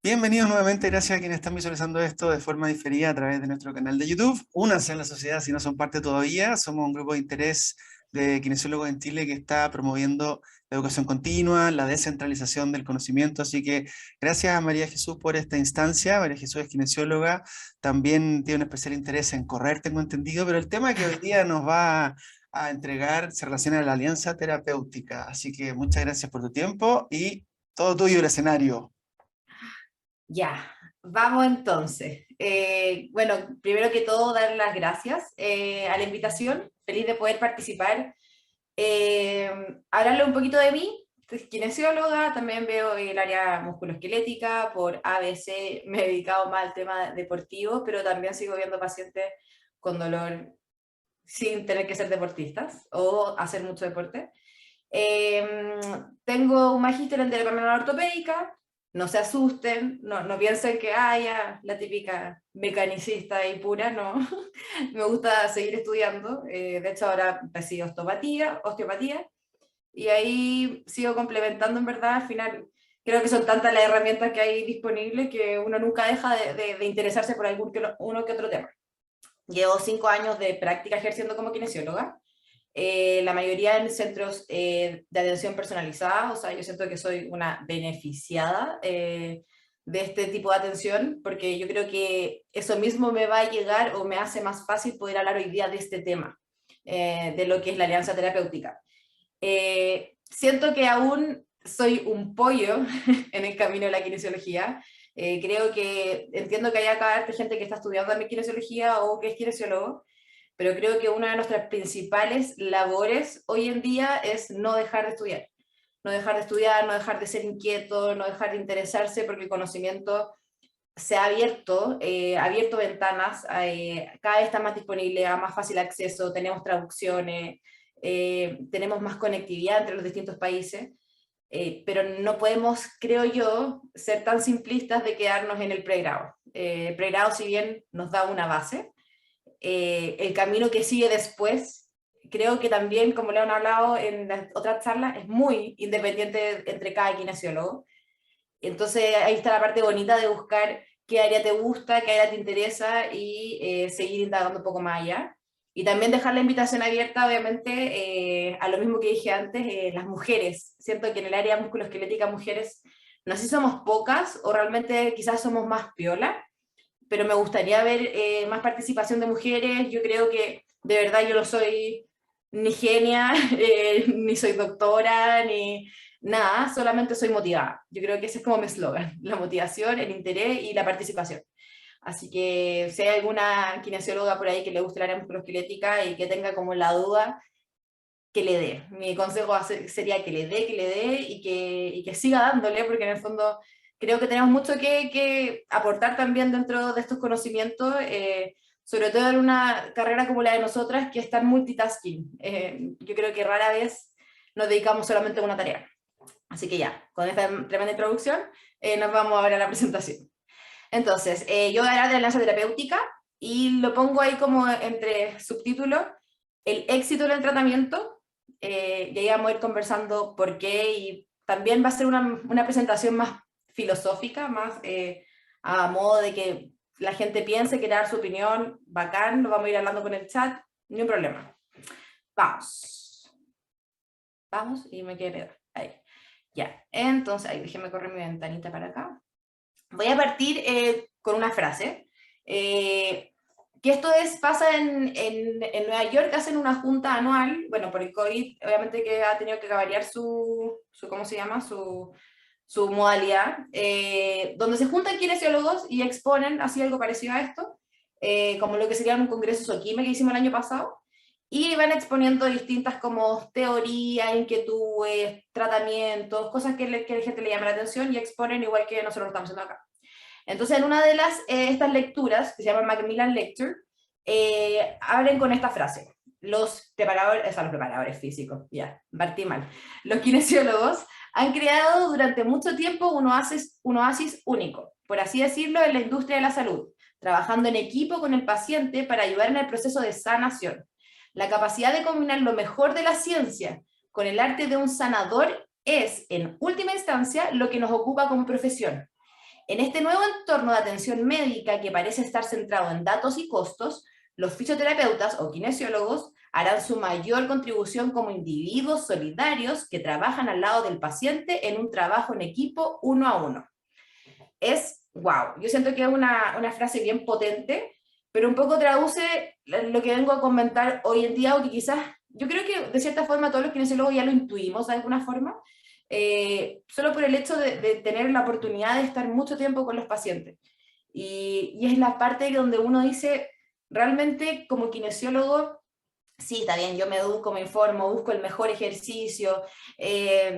Bienvenidos nuevamente, gracias a quienes están visualizando esto de forma diferida a través de nuestro canal de YouTube. Únanse a la sociedad si no son parte todavía. Somos un grupo de interés de kinesiólogos en Chile que está promoviendo la educación continua, la descentralización del conocimiento. Así que gracias a María Jesús por esta instancia. María Jesús es kinesióloga, también tiene un especial interés en correr, tengo entendido, pero el tema que hoy día nos va a entregar se relaciona a la alianza terapéutica. Así que muchas gracias por tu tiempo y todo tuyo el escenario. Ya, vamos entonces. Bueno, primero que todo, dar las gracias a la invitación. Feliz de poder participar. Hablarle un poquito de mí. Soy kinesióloga, también veo el área musculoesquelética. Por ABC me he dedicado más al tema deportivo, pero también sigo viendo pacientes con dolor sin tener que ser deportistas o hacer mucho deporte. Tengo un magíster en terapia manual ortopédica. No se asusten, no piensen que haya la típica mecanicista y pura, no. Me gusta seguir estudiando. De hecho, ahora empecé osteopatía, y ahí sigo complementando, en verdad. Al final, creo que son tantas las herramientas que hay disponibles que uno nunca deja de interesarse por uno que otro tema. Llevo 5 años de práctica ejerciendo como kinesióloga, la mayoría en centros de atención personalizada. O sea, yo siento que soy una beneficiada de este tipo de atención, porque yo creo que eso mismo me va a llegar o me hace más fácil poder hablar hoy día de este tema, de lo que es la alianza terapéutica. Siento que aún soy un pollo en el camino de la kinesiología. Creo que entiendo que hay acá gente que está estudiando también kinesiología o que es kinesiólogo, pero creo que una de nuestras principales labores hoy en día es no dejar de estudiar. No dejar de estudiar, no dejar de ser inquieto, no dejar de interesarse, porque el conocimiento se ha abierto ventanas, cada vez está más disponible, a más fácil acceso, tenemos traducciones, tenemos más conectividad entre los distintos países, pero no podemos, creo yo, ser tan simplistas de quedarnos en el pregrado. El pregrado, si bien nos da una base, el camino que sigue después, creo que también, como le han hablado en las otras charlas, es muy independiente entre cada kinesiólogo. Entonces ahí está la parte bonita de buscar qué área te gusta, qué área te interesa, y seguir indagando un poco más allá. Y también dejar la invitación abierta, obviamente, a lo mismo que dije antes, las mujeres. Siento que en el área musculoesquelética mujeres, no sé si somos pocas o realmente quizás somos más piola, pero me gustaría ver más participación de mujeres. Yo creo que de verdad yo no soy ni genia, ni soy doctora, ni nada, solamente soy motivada. Yo creo que ese es como mi eslogan: la motivación, el interés y la participación. Así que si hay alguna kinesióloga por ahí que le guste el área musculoesquelética y que tenga como la duda, que le dé. Mi consejo sería que le dé y que siga dándole, porque en el fondo creo que tenemos mucho que aportar también dentro de estos conocimientos, sobre todo en una carrera como la de nosotras, que es tan multitasking. Yo creo que rara vez nos dedicamos solamente a una tarea. Así que ya, con esta tremenda introducción, nos vamos a ver a la presentación. Entonces, yo voy a hablar de alianza terapéutica y lo pongo ahí como entre subtítulos: el éxito en el tratamiento. Y ahí vamos a ir conversando por qué, y también va a ser una presentación más filosófica, más a modo de que la gente piense, quiera dar su opinión, bacán, lo vamos a ir hablando con el chat, ni un problema. Vamos, vamos, y me quedé ahí. Ya, entonces, ahí déjeme correr mi ventanita para acá. Voy a partir con una frase. Que esto pasa en Nueva York. Hacen una junta anual, bueno, por el COVID, obviamente que ha tenido que variar ¿cómo se llama? Su modalidad, donde se juntan kinesiólogos y exponen así algo parecido a esto, como lo que sería un congreso Soquime que hicimos el año pasado, y van exponiendo distintas como teorías, inquietudes, tratamientos, cosas que a la gente le llama la atención, y exponen igual que nosotros lo estamos haciendo acá. Entonces, en una de estas lecturas, que se llama Macmillan Lecture, abren con esta frase: los preparadores físicos, ya, partí mal, los kinesiólogos han creado durante mucho tiempo un oasis único, por así decirlo, en la industria de la salud, trabajando en equipo con el paciente para ayudar en el proceso de sanación. La capacidad de combinar lo mejor de la ciencia con el arte de un sanador es, en última instancia, lo que nos ocupa como profesión. En este nuevo entorno de atención médica que parece estar centrado en datos y costos, los fisioterapeutas o kinesiólogos harán su mayor contribución como individuos solidarios que trabajan al lado del paciente en un trabajo en equipo uno a uno. Es wow, yo siento que es una frase bien potente, pero un poco traduce lo que vengo a comentar hoy en día, o que quizás, yo creo que de cierta forma todos los kinesiólogos ya lo intuimos de alguna forma, solo por el hecho de tener la oportunidad de estar mucho tiempo con los pacientes. Y es la parte donde uno dice, realmente como kinesiólogo, sí, está bien, yo me educo, me informo, busco el mejor ejercicio,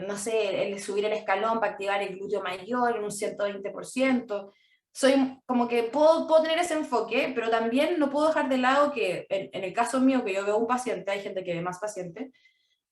no sé, el subir el escalón para activar el glúteo mayor en un 120%. Soy como que puedo tener ese enfoque, pero también no puedo dejar de lado que en el caso mío, que yo veo un paciente, hay gente que ve más pacientes,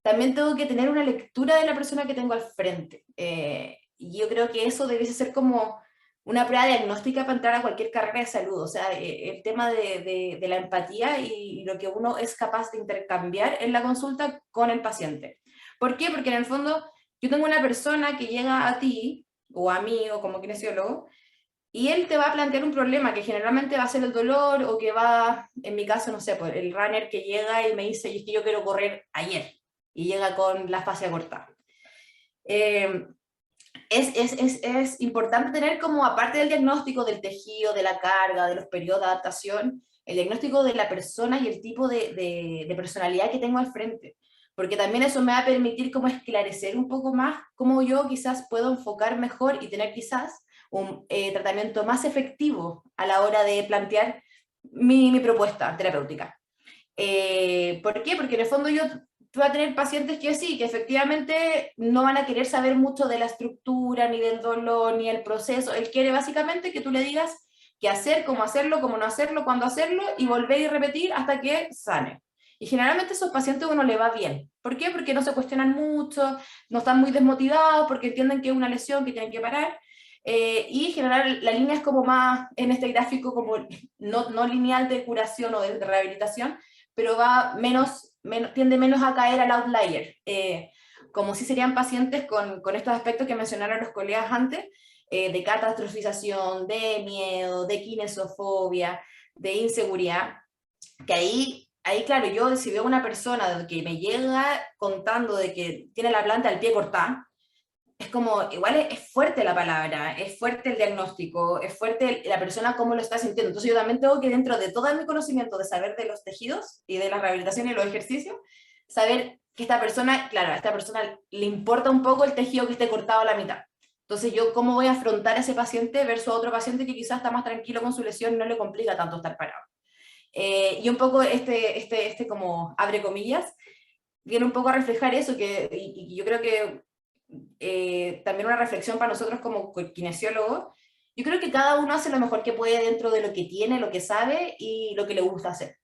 también tengo que tener una lectura de la persona que tengo al frente. Y yo creo que eso debiese ser como una prueba diagnóstica para entrar a cualquier carrera de salud. O sea, el tema de la empatía y lo que uno es capaz de intercambiar en la consulta con el paciente. ¿Por qué? Porque en el fondo yo tengo una persona que llega a ti, o a mí, o como kinesiólogo, y él te va a plantear un problema que generalmente va a ser el dolor, o que va, en mi caso, no sé, pues el runner que llega y me dice, y es que yo quiero correr ayer, y llega con la fascia cortada. Es importante tener como, aparte del diagnóstico del tejido, de la carga, de los periodos de adaptación, el diagnóstico de la persona y el tipo de personalidad que tengo al frente, porque también eso me va a permitir como esclarecer un poco más cómo yo quizás puedo enfocar mejor y tener quizás un tratamiento más efectivo a la hora de plantear mi propuesta terapéutica. ¿Por qué? Porque en el fondo yo voy a tener pacientes que sí, que efectivamente no van a querer saber mucho de la estructura, ni del dolor, ni el proceso. Él quiere básicamente que tú le digas qué hacer, cómo hacerlo, cómo no hacerlo, cuándo hacerlo, y volver y repetir hasta que sane. Y generalmente a esos pacientes uno le va bien. ¿Por qué? Porque no se cuestionan mucho, no están muy desmotivados, porque entienden que es una lesión que tienen que parar. Y en general la línea es como más, en este gráfico, como no lineal de curación o de rehabilitación, pero va tiende menos a caer al outlier, como si serían pacientes con estos aspectos que mencionaron los colegas antes, de catastrofización, de miedo, de kinesofobia, de inseguridad, que ahí claro, yo si veo una persona que me llega contando de que tiene la planta del pie cortada, es como, igual es fuerte la palabra, es fuerte el diagnóstico, es fuerte la persona cómo lo está sintiendo. Entonces yo también tengo que, dentro de todo mi conocimiento de saber de los tejidos y de la rehabilitación y los ejercicios, saber que esta persona, claro, a esta persona le importa un poco el tejido que esté cortado a la mitad. Entonces yo cómo voy a afrontar a ese paciente versus a otro paciente que quizás está más tranquilo con su lesión y no le complica tanto estar parado. Y un poco como abre comillas, viene un poco a reflejar eso, y yo creo que también una reflexión para nosotros como kinesiólogos. Yo creo que cada uno hace lo mejor que puede dentro de lo que tiene, lo que sabe y lo que le gusta hacer.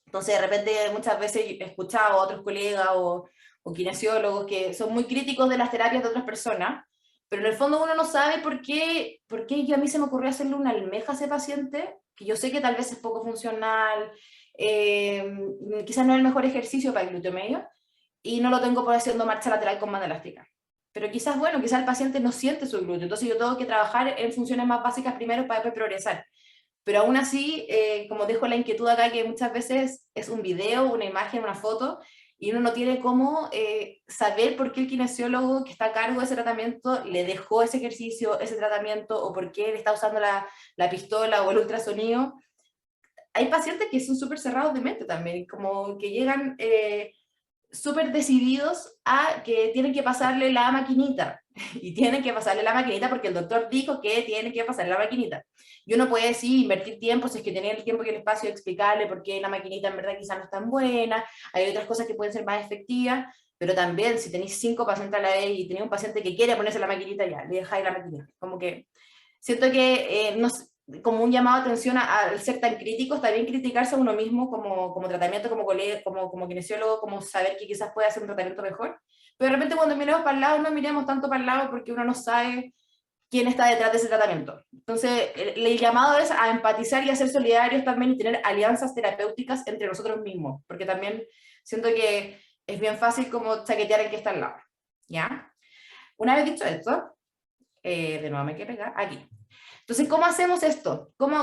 Entonces, de repente, muchas veces he escuchado a otros colegas o kinesiólogos que son muy críticos de las terapias de otras personas, pero en el fondo uno no sabe por qué yo a mí se me ocurrió hacerle una almeja a ese paciente, que yo sé que tal vez es poco funcional, quizás no es el mejor ejercicio para el glúteo medio, y no lo tengo por haciendo marcha lateral con banda elástica. Pero quizás, bueno, quizás el paciente no siente su glúteo, entonces yo tengo que trabajar en funciones más básicas primero para después progresar. Pero aún así, como dejo la inquietud acá, que muchas veces es un video, una imagen, una foto, y uno no tiene cómo saber por qué el kinesiólogo que está a cargo de ese tratamiento le dejó ese ejercicio, ese tratamiento, o por qué le está usando la pistola o el ultrasonido. Hay pacientes que son súper cerrados de mente también, como que llegan súper decididos a que tienen que pasarle la maquinita, y tienen que pasarle la maquinita porque el doctor dijo que tienen que pasarle la maquinita. Y uno puede sí invertir tiempo, si es que tiene el tiempo y el espacio de explicarle por qué la maquinita en verdad quizás no es tan buena, hay otras cosas que pueden ser más efectivas, pero también si tenéis 5 pacientes a la vez y tenéis un paciente que quiere ponerse la maquinita, ya, le dejáis la maquinita. Como que siento que como un llamado a atención al ser tan crítico, está bien criticarse a uno mismo como tratamiento, como colega, como kinesiólogo, como saber que quizás puede hacer un tratamiento mejor, pero de repente cuando miremos para el lado, no miremos tanto para el lado porque uno no sabe quién está detrás de ese tratamiento. Entonces, el llamado es a empatizar y a ser solidarios también y tener alianzas terapéuticas entre nosotros mismos, porque también siento que es bien fácil como chaquetear el que está al lado, ¿ya? Una vez dicho esto, de nuevo me quedé pegada, aquí. Entonces, ¿cómo hacemos esto? ¿Cómo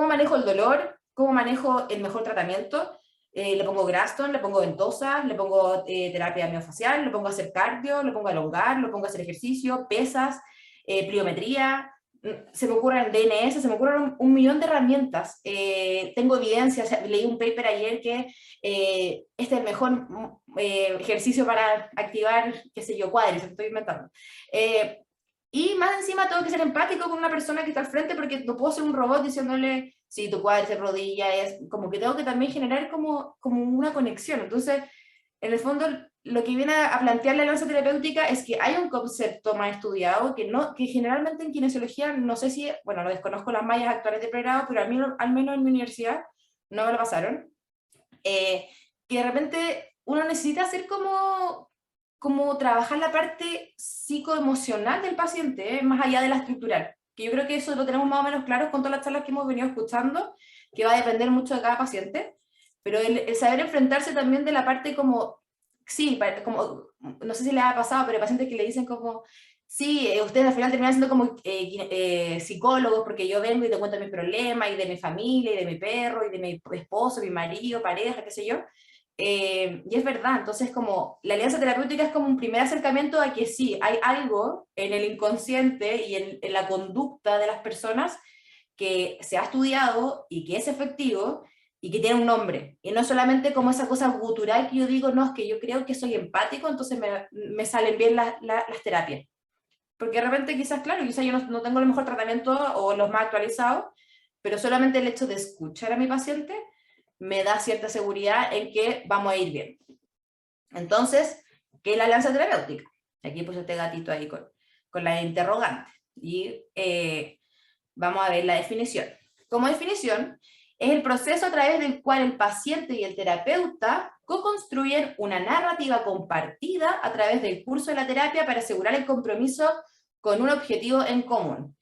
manejo el dolor? ¿Cómo manejo el mejor tratamiento? Le pongo Graston, le pongo ventosa, le pongo terapia miofacial, le pongo a hacer cardio, le pongo a elongar, le pongo a hacer ejercicio, pesas, pliometría, se me ocurren DNS, se me ocurren un millón de herramientas. Tengo evidencia, o sea, leí un paper ayer que este es el mejor ejercicio para activar, qué sé yo, cuádriceps, estoy inventando. Y más encima tengo que ser empático con una persona que está al frente porque no puedo ser un robot diciéndole, si tu cuádriceps, rodilla, es como que tengo que también generar como una conexión. Entonces, en el fondo, lo que viene a plantear la alianza terapéutica es que hay un concepto más estudiado que generalmente en kinesiología, no sé si, bueno, lo desconozco las mallas actuales de pregrado, pero al menos en mi universidad no me lo pasaron, que de repente uno necesita hacer como trabajar la parte psicoemocional del paciente, más allá de la estructural, que yo creo que eso lo tenemos más o menos claro con todas las charlas que hemos venido escuchando, que va a depender mucho de cada paciente, pero el saber enfrentarse también de la parte como, sí, como, no sé si le ha pasado, pero hay pacientes que le dicen como, sí, ustedes al final terminan siendo como psicólogos, porque yo vengo y te cuento mis problemas, y de mi familia, y de mi perro, y de mi esposo, mi marido, pareja, qué sé yo, y es verdad, entonces como la alianza terapéutica es como un primer acercamiento a que sí, hay algo en el inconsciente y en la conducta de las personas que se ha estudiado y que es efectivo y que tiene un nombre. Y no solamente como esa cosa gutural que yo digo, no, es que yo creo que soy empático, entonces me salen bien las terapias. Porque de repente quizás, claro, quizás yo no tengo el mejor tratamiento o los más actualizados, pero solamente el hecho de escuchar a mi paciente me da cierta seguridad en que vamos a ir bien. Entonces, ¿qué es la alianza terapéutica? Aquí puse este gatito ahí con la interrogante. Y vamos a ver la definición. Como definición, es el proceso a través del cual el paciente y el terapeuta co-construyen una narrativa compartida a través del curso de la terapia para asegurar el compromiso con un objetivo en común.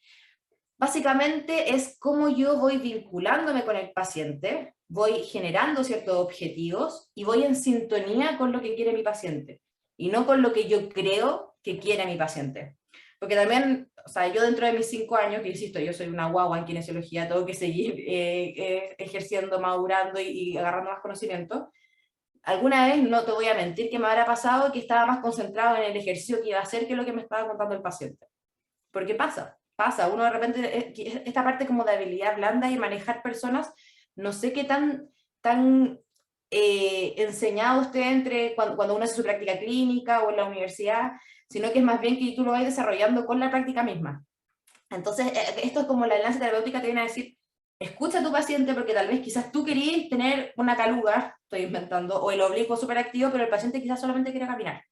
Básicamente es cómo yo voy vinculándome con el paciente, voy generando ciertos objetivos y voy en sintonía con lo que quiere mi paciente y no con lo que yo creo que quiere mi paciente. Porque también, o sea, yo dentro de mis 5 años, que insisto, yo soy una guagua en kinesiología, tengo que seguir ejerciendo, madurando y agarrando más conocimiento. Alguna vez, no te voy a mentir, que me habrá pasado que estaba más concentrado en el ejercicio que iba a hacer que lo que me estaba contando el paciente. Porque pasa, uno de repente, esta parte como de habilidad blanda y manejar personas, no sé qué tan enseñado usted entre cuando uno hace su práctica clínica o en la universidad, sino que es más bien que tú lo vas desarrollando con la práctica misma. Entonces, esto es como la alianza terapéutica te viene a decir, escucha a tu paciente porque tal vez quizás tú querías tener una caluga, estoy inventando, o el oblicuo súper activo, pero el paciente quizás solamente quiere caminar.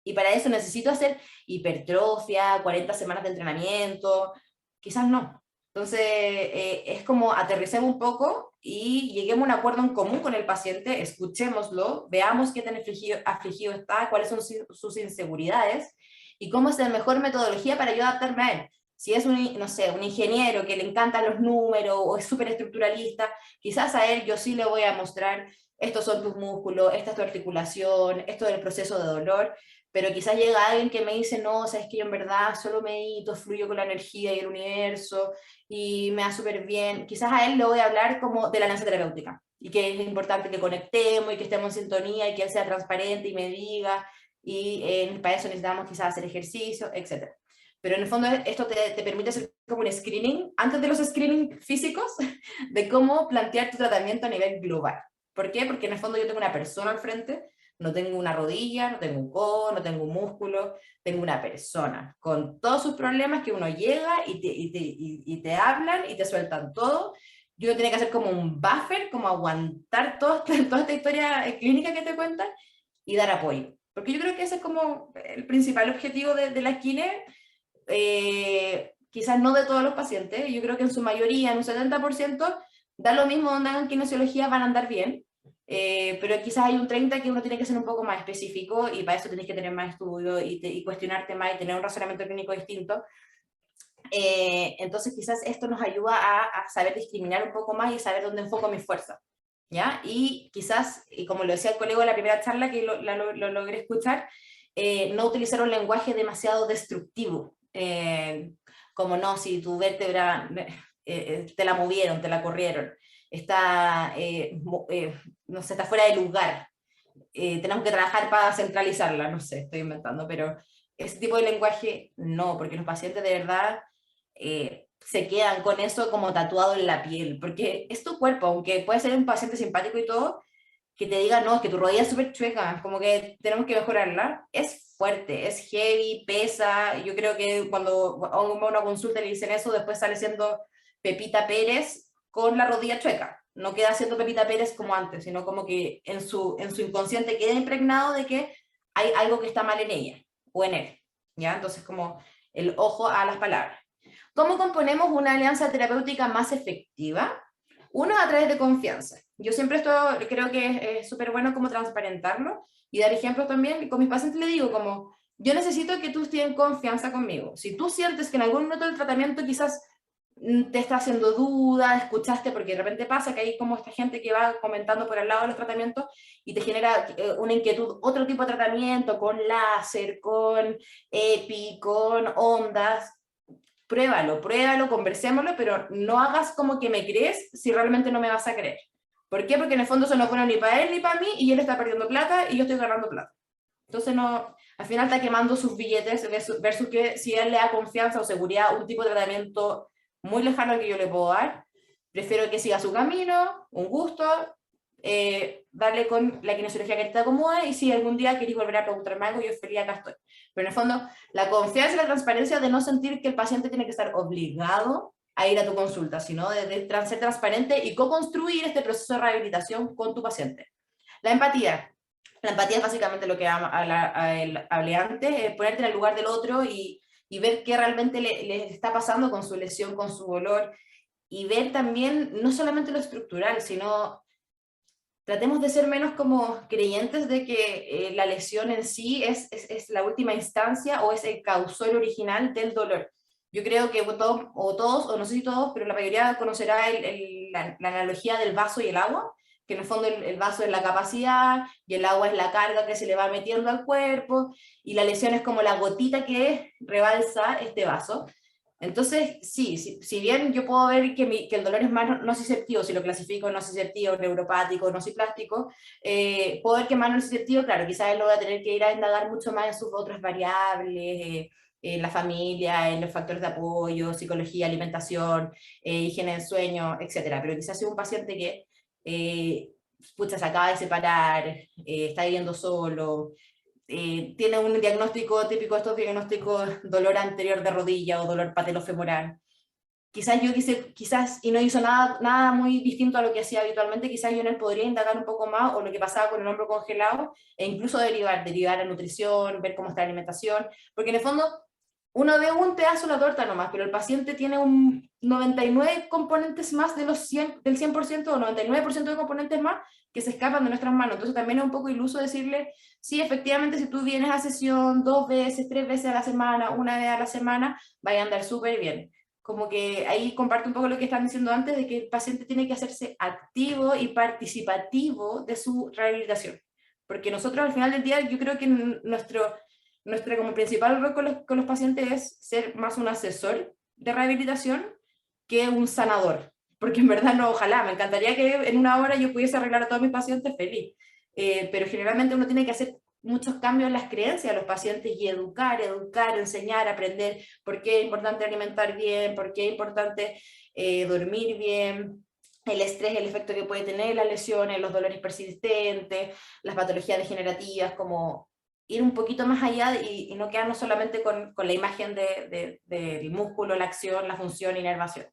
Y para eso necesito hacer hipertrofia, 40 semanas de entrenamiento, quizás no. Entonces, es como aterricemos un poco y lleguemos a un acuerdo en común con el paciente, escuchémoslo, veamos qué tan afligido está, cuáles son sus inseguridades y cómo es la mejor metodología para yo adaptarme a él. Si es no sé, un ingeniero que le encantan los números o es súper estructuralista, quizás a él yo sí le voy a mostrar estos son tus músculos, esta es tu articulación, esto es el proceso de dolor, pero quizás llega alguien que me dice, no, sabes que yo en verdad solo medito, fluyo con la energía y el universo, y me da súper bien. Quizás a él le voy a hablar como de la alianza terapéutica, y que es importante que conectemos y que estemos en sintonía y que él sea transparente y me diga, y para eso necesitamos quizás hacer ejercicio, etc. Pero en el fondo esto te permite hacer como un screening, antes de los screening físicos, de cómo plantear tu tratamiento a nivel global. ¿Por qué? Porque en el fondo yo tengo una persona al frente, no tengo una rodilla, no tengo un codo, no tengo un músculo, tengo una persona con todos sus problemas que uno llega y te hablan y te sueltan todo. Y uno tiene que hacer como un buffer, como aguantar toda esta historia clínica que te cuentan y dar apoyo. Porque yo creo que ese es como el principal objetivo de la kine, quizás no de todos los pacientes, yo creo que en su mayoría, en un 70%, da lo mismo donde hagan kinesiología, van a andar bien. Pero quizás hay un 30 que uno tiene que ser un poco más específico y para eso tienes que tener más estudio y cuestionarte más y tener un razonamiento clínico distinto. Entonces quizás esto nos ayuda a saber discriminar un poco más y saber dónde enfoco mi fuerza. ¿Ya? Y quizás, y como lo decía el colega en la primera charla que lo logré escuchar, no utilizar un lenguaje demasiado destructivo, como no, si tu vértebra te la movieron, te la corrieron, está, no sé, está fuera de lugar, tenemos que trabajar para centralizarla, no sé, estoy inventando, pero ese tipo de lenguaje no, porque los pacientes de verdad se quedan con eso como tatuado en la piel, porque es tu cuerpo, aunque puede ser un paciente simpático y todo, que te diga, no, es que tu rodilla es súper chueca, como que tenemos que mejorarla, es fuerte, es heavy, pesa, yo creo que cuando a una consulta le dicen eso, después sale siendo Pepita Pérez con la rodilla chueca, no queda siendo Pepita Pérez como antes, sino como que en su inconsciente queda impregnado de que hay algo que está mal en ella, o en él, ¿ya? Entonces como el ojo a las palabras. ¿Cómo componemos una alianza terapéutica más efectiva? Uno, a través de confianza. Yo siempre esto creo que es súper bueno como transparentarlo y dar ejemplos también. Con mis pacientes le digo como, yo necesito que tú estés en confianza conmigo. Si tú sientes que en algún momento del tratamiento quizás te está haciendo duda, escuchaste, porque de repente pasa que hay como esta gente que va comentando por al lado de los tratamientos y te genera una inquietud, otro tipo de tratamiento, con láser, con EPI, con ondas, pruébalo, pruébalo, conversémoslo, pero no hagas como que me crees si realmente no me vas a creer. ¿Por qué? Porque en el fondo eso no es bueno ni para él ni para mí y él está perdiendo plata y yo estoy ganando plata. Entonces no, al final está quemando sus billetes versus que si él le da confianza o seguridad un tipo de tratamiento muy lejano al que yo le puedo dar, prefiero que siga su camino, un gusto, darle con la kinesiología que te acomode y si algún día queréis volver a preguntarme algo, yo feliz acá estoy. Pero en el fondo, la confianza y la transparencia de no sentir que el paciente tiene que estar obligado a ir a tu consulta, sino de ser transparente y co-construir este proceso de rehabilitación con tu paciente. La empatía. La empatía es básicamente lo que hablé antes, ponerte en el lugar del otro y ver qué realmente le está pasando con su lesión, con su dolor, y ver también no solamente lo estructural, sino tratemos de ser menos como creyentes de que la lesión en sí es la última instancia o es el causor original del dolor. Yo creo que todos, o no sé si todos, pero la mayoría conocerá la analogía del vaso y el agua, que en el fondo el vaso es la capacidad y el agua es la carga que se le va metiendo al cuerpo y la lesión es como la gotita que rebalsa este vaso. Entonces, sí, si bien yo puedo ver que el dolor es más nociceptivo, si lo clasifico en nociceptivo, neuropático, nociplástico, puedo ver que es más nociceptivo, claro, quizás él lo va a tener que ir a indagar mucho más en sus otras variables, en la familia, en los factores de apoyo, psicología, alimentación, higiene del sueño, etcétera. Pero quizás sea un paciente que, pucha, se acaba de separar, está viviendo solo, tiene un diagnóstico típico, estos diagnósticos, dolor anterior de rodilla o dolor patelofemoral. Quizás yo quizás, y no hizo nada muy distinto a lo que hacía habitualmente, quizás yo en él podría indagar un poco más, o lo que pasaba con el hombro congelado, e incluso derivar a nutrición, ver cómo está la alimentación, porque en el fondo uno ve un pedazo de la torta nomás, pero el paciente tiene un 99 componentes más de los 100, del 100% o 99% de componentes más que se escapan de nuestras manos. Entonces también es un poco iluso decirle, sí, efectivamente, si tú vienes a sesión 2 veces, 3 veces a la semana, una vez a la semana, vaya a andar súper bien. Como que ahí comparto un poco lo que están diciendo antes, de que el paciente tiene que hacerse activo y participativo de su rehabilitación. Porque nosotros al final del día, yo creo que nuestra como principal rol con los pacientes es ser más un asesor de rehabilitación que un sanador, porque en verdad no, ojalá, me encantaría que en una hora yo pudiese arreglar a todos mis pacientes feliz, pero generalmente uno tiene que hacer muchos cambios en las creencias de los pacientes y educar, enseñar, aprender por qué es importante alimentar bien, por qué es importante dormir bien, el estrés, el efecto que puede tener las lesiones, los dolores persistentes, las patologías degenerativas, como ir un poquito más allá y no quedarnos solamente con la imagen del músculo, la acción, la función, inervación.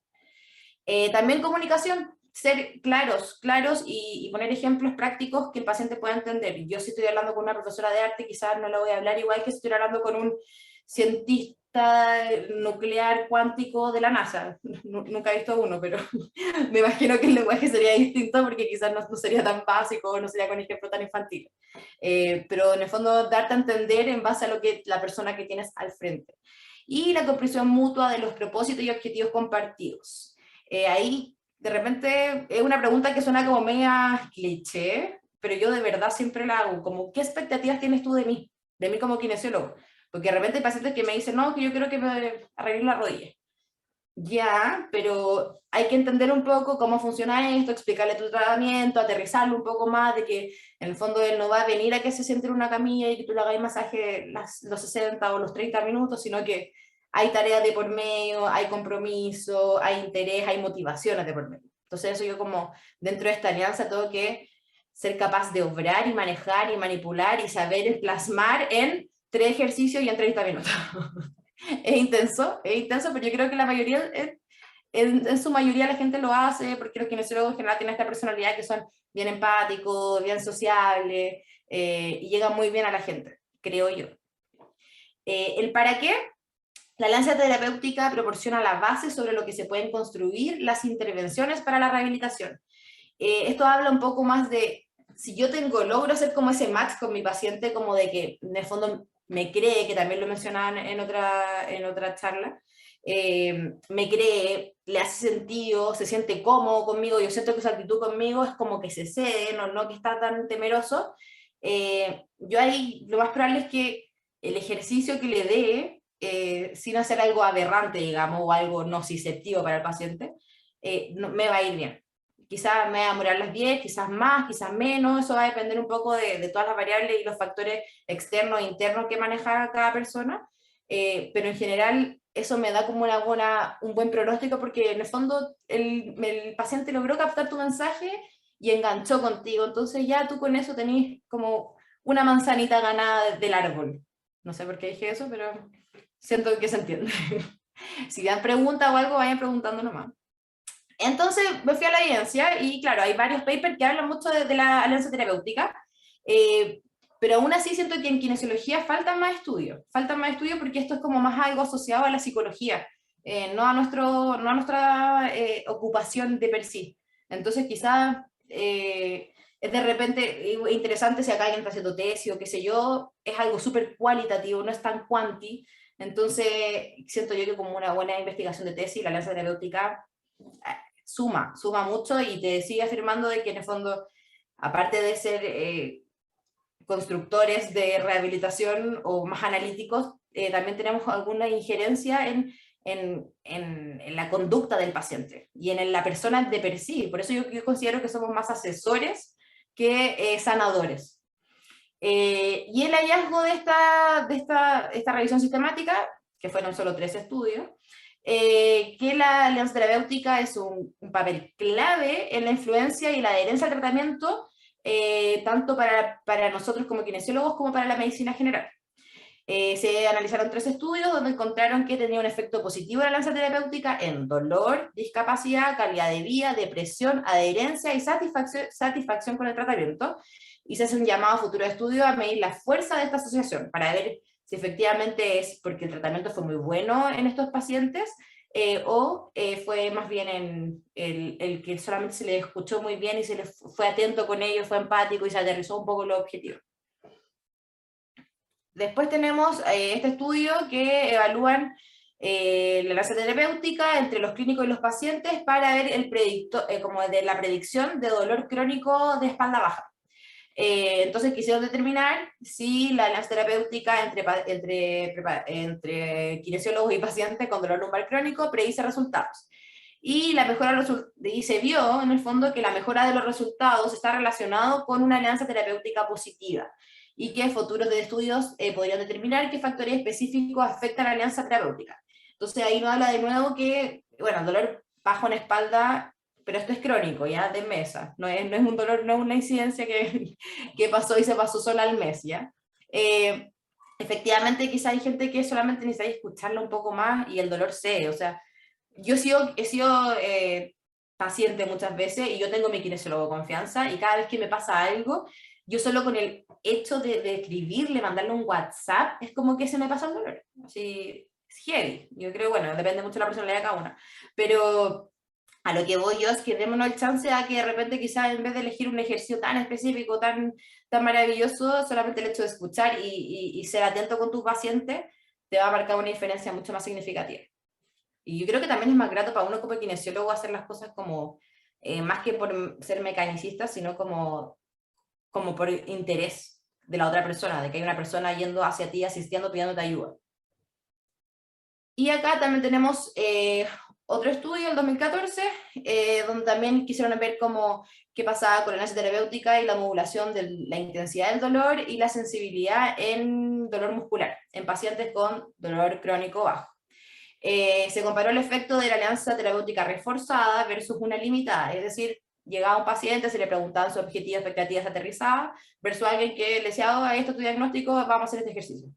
También comunicación, ser claros y poner ejemplos prácticos que el paciente pueda entender. Yo si estoy hablando con una profesora de arte, quizás no lo voy a hablar igual que si estoy hablando con un cientista nuclear cuántico de la NASA. Nunca he visto uno, pero me imagino que el lenguaje sería distinto porque quizás no sería tan básico, no sería con ejemplos tan infantiles. Pero en el fondo darte a entender en base a lo que la persona que tienes al frente. Y la comprensión mutua de los propósitos y objetivos compartidos. Ahí de repente es una pregunta que suena como media cliché, pero yo de verdad siempre la hago, como ¿qué expectativas tienes tú de mí como kinesiólogo? Porque de repente hay pacientes que me dicen, no, que yo quiero que me arreglen la rodilla. Ya, pero hay que entender un poco cómo funciona esto, explicarle tu tratamiento, aterrizarlo un poco más, de que en el fondo él no va a venir a que se siente en una camilla y que tú le hagas masaje los 60 o los 30 minutos, sino que hay tareas de por medio, hay compromiso, hay interés, hay motivaciones de por medio. Entonces eso yo como dentro de esta alianza tengo que ser capaz de obrar y manejar y manipular y saber plasmar en 3 ejercicios y en 30 minutos. Es intenso, pero yo creo que la mayoría, en su mayoría la gente lo hace porque los kinesiólogos en general tienen esta personalidad que son bien empáticos, bien sociables, y llegan muy bien a la gente, creo yo. El para qué, la alianza terapéutica proporciona la base sobre lo que se pueden construir las intervenciones para la rehabilitación. Esto habla un poco más de, si yo logro hacer como ese match con mi paciente, como de que en el fondo me cree, que también lo mencionaban en otra charla, me cree, le hace sentido, se siente cómodo conmigo, yo siento que su actitud conmigo es como que se cede, no que está tan temeroso, yo ahí lo más probable es que el ejercicio que le dé, sin hacer algo aberrante, digamos, o algo nociceptivo para el paciente, me va a ir bien. Quizás me va a demorar las 10, quizás más, quizás menos, eso va a depender un poco de todas las variables y los factores externos e internos que maneja cada persona, pero en general eso me da como un buen pronóstico porque en el fondo el paciente logró captar tu mensaje y enganchó contigo, entonces ya tú con eso tenés como una manzanita ganada del árbol. No sé por qué dije eso, pero siento que se entiende. Si dan preguntas o algo, vayan preguntando nomás. Entonces me fui a la evidencia y claro, hay varios papers que hablan mucho de la alianza terapéutica, pero aún así siento que en kinesiología faltan más estudios porque esto es como más algo asociado a la psicología, no a nuestra ocupación de per sí. Entonces quizás es de repente interesante si acá alguien está haciendo tesis o qué sé yo, es algo súper cualitativo, no es tan cuanti, entonces siento yo que como una buena investigación de tesis, la alianza terapéutica suma mucho y te sigue afirmando de que en el fondo, aparte de ser constructores de rehabilitación o más analíticos, también tenemos alguna injerencia en la conducta del paciente y en la persona de per sí. Por eso yo considero que somos más asesores que sanadores. Y el hallazgo de esta revisión sistemática, que fueron solo 3 estudios, que la alianza terapéutica es un papel clave en la influencia y la adherencia al tratamiento, tanto para nosotros como kinesiólogos como para la medicina general. Se analizaron 3 estudios donde encontraron que tenía un efecto positivo la alianza terapéutica en dolor, discapacidad, calidad de vida, depresión, adherencia y satisfacción con el tratamiento. Y se hace un llamado a futuro estudio a medir la fuerza de esta asociación para ver si efectivamente es porque el tratamiento fue muy bueno en estos pacientes o fue más bien en el que solamente se les escuchó muy bien y se les fue atento con ellos, fue empático y se aterrizó un poco los objetivos. Después tenemos este estudio que evalúan la alianza terapéutica entre los clínicos y los pacientes para ver como de la predicción de dolor crónico de espalda baja. Entonces quisieron determinar si la alianza terapéutica entre kinesiólogos y pacientes con dolor lumbar crónico predice resultados. Y y se vio en el fondo que la mejora de los resultados está relacionado con una alianza terapéutica positiva y que futuros de estudios podrían determinar qué factores específicos afectan a la alianza terapéutica. Entonces ahí nos habla de nuevo que, bueno, el dolor bajo en espalda, pero esto es crónico, ya de mesa, no es un dolor, no es una incidencia que pasó y se pasó sola al mes, ¿ya? Efectivamente quizá hay gente que solamente necesita escucharlo un poco más y el dolor cede, o sea, yo he sido paciente muchas veces y yo tengo mi kinesiólogo de confianza y cada vez que me pasa algo, yo solo con el hecho de escribirle, mandarle un WhatsApp, es como que se me pasa el dolor. Así, es heavy. Yo creo, bueno, depende mucho de la personalidad de cada una. Pero a lo que voy yo es que démonos el chance a que de repente quizás en vez de elegir un ejercicio tan específico, tan maravilloso, solamente el hecho de escuchar y ser atento con tu paciente te va a marcar una diferencia mucho más significativa. Y yo creo que también es más grato para uno como kinesiólogo hacer las cosas como, más que por ser mecanicista, sino como por interés. de la otra persona, de que hay una persona yendo hacia ti, asistiendo, pidiéndote ayuda. Y acá también tenemos otro estudio, el 2014, donde también quisieron ver qué pasaba con la enlace terapéutica y la modulación de la intensidad del dolor y la sensibilidad en dolor muscular, en pacientes con dolor crónico bajo. Se comparó el efecto de la alianza terapéutica reforzada versus una limitada, es decir, llegaba un paciente, se le preguntaban sus objetivos, expectativas aterrizadas, versus alguien que le decía, oh, esto es tu diagnóstico, vamos a hacer este ejercicio.